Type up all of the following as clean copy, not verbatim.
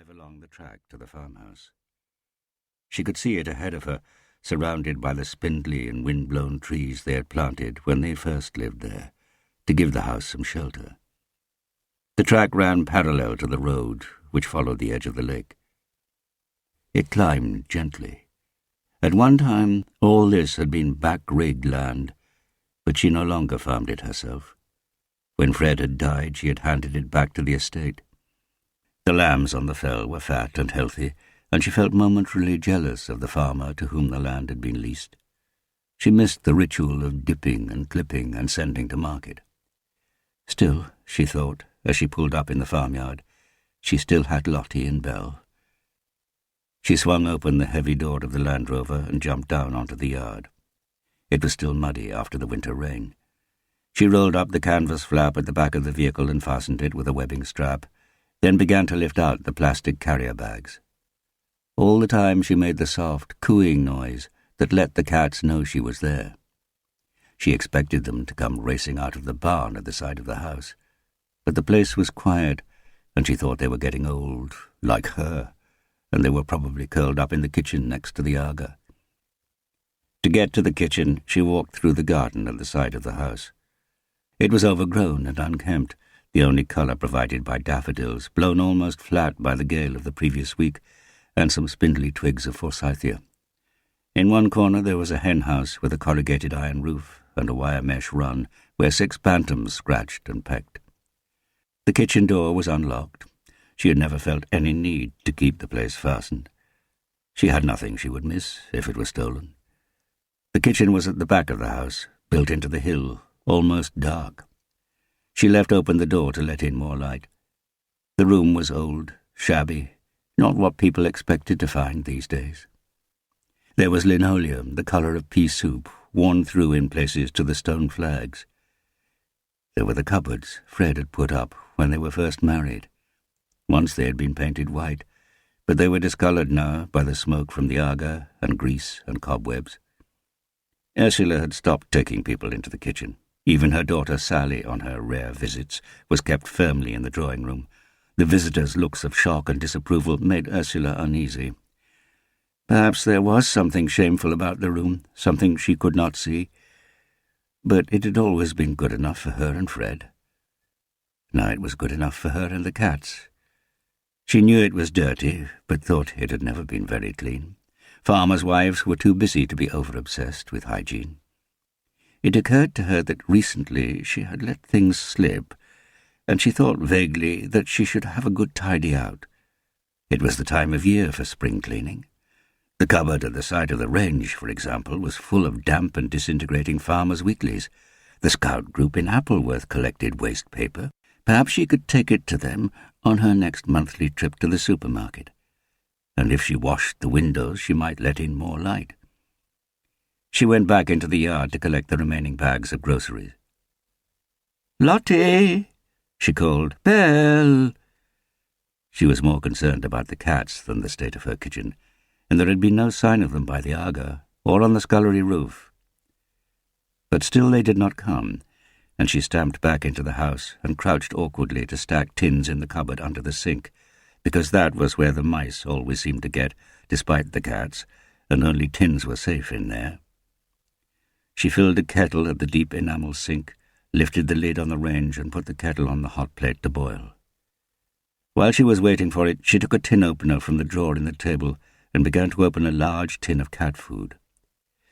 drive along the track to the farmhouse. She could see it ahead of her, surrounded by the spindly and wind-blown trees they had planted when they first lived there, to give the house some shelter. The track ran parallel to the road, which followed the edge of the lake. It climbed gently. At one time, all this had been back-rigged land, but she no longer farmed it herself. When Fred had died, she had handed it back to the estate. The lambs on the fell were fat and healthy, and she felt momentarily jealous of the farmer to whom the land had been leased. She missed the ritual of dipping and clipping and sending to market. Still, she thought, as she pulled up in the farmyard, she still had Lottie and Belle. She swung open the heavy door of the Land Rover and jumped down onto the yard. It was still muddy after the winter rain. She rolled up the canvas flap at the back of the vehicle and fastened it with a webbing strap, then began to lift out the plastic carrier bags. All the time she made the soft, cooing noise that let the cats know she was there. She expected them to come racing out of the barn at the side of the house, but the place was quiet, and she thought they were getting old, like her, and they were probably curled up in the kitchen next to the Aga. To get to the kitchen, she walked through the garden at the side of the house. It was overgrown and unkempt, the only colour provided by daffodils, blown almost flat by the gale of the previous week, and some spindly twigs of forsythia. In one corner there was a hen-house with a corrugated iron roof and a wire mesh run where 6 bantams scratched and pecked. The kitchen door was unlocked. She had never felt any need to keep the place fastened. She had nothing she would miss if it were stolen. The kitchen was at the back of the house, built into the hill, almost dark. She left open the door to let in more light. The room was old, shabby, not what people expected to find these days. There was linoleum, the colour of pea soup, worn through in places to the stone flags. There were the cupboards Fred had put up when they were first married. Once they had been painted white, but they were discoloured now by the smoke from the Aga and grease and cobwebs. Ursula had stopped taking people into the kitchen. Even her daughter Sally, on her rare visits, was kept firmly in the drawing-room. The visitors' looks of shock and disapproval made Ursula uneasy. Perhaps there was something shameful about the room, something she could not see, but it had always been good enough for her and Fred. Now it was good enough for her and the cats. She knew it was dirty, but thought it had never been very clean. Farmers' wives were too busy to be over-obsessed with hygiene. It occurred to her that recently she had let things slip, and she thought vaguely that she should have a good tidy out. It was the time of year for spring cleaning. The cupboard at the side of the range, for example, was full of damp and disintegrating farmers' weeklies. The scout group in Appleworth collected waste paper. Perhaps she could take it to them on her next monthly trip to the supermarket. And if she washed the windows, she might let in more light. She went back into the yard to collect the remaining bags of groceries. "Lottie!" she called. "Belle!" She was more concerned about the cats than the state of her kitchen, and there had been no sign of them by the Aga or on the scullery roof. But still they did not come, and she stamped back into the house and crouched awkwardly to stack tins in the cupboard under the sink, because that was where the mice always seemed to get, despite the cats, and only tins were safe in there. She filled a kettle at the deep enamel sink, lifted the lid on the range and put the kettle on the hot plate to boil. While she was waiting for it, she took a tin opener from the drawer in the table and began to open a large tin of cat food.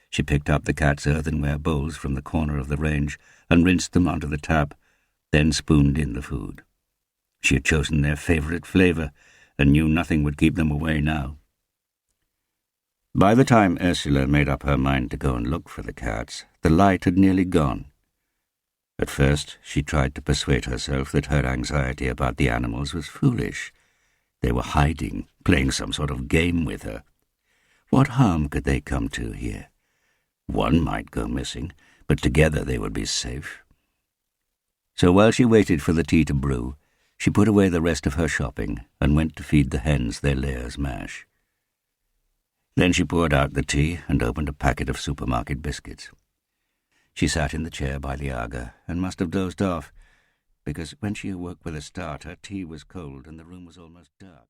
She picked up the cat's earthenware bowls from the corner of the range and rinsed them onto the tap, then spooned in the food. She had chosen their favourite flavour and knew nothing would keep them away now. By the time Ursula made up her mind to go and look for the cats, the light had nearly gone. At first she tried to persuade herself that her anxiety about the animals was foolish. They were hiding, playing some sort of game with her. What harm could they come to here? One might go missing, but together they would be safe. So while she waited for the tea to brew, she put away the rest of her shopping and went to feed the hens their layers' mash. Then she poured out the tea and opened a packet of supermarket biscuits. She sat in the chair by the Aga and must have dozed off, because when she awoke with a start, her tea was cold and the room was almost dark.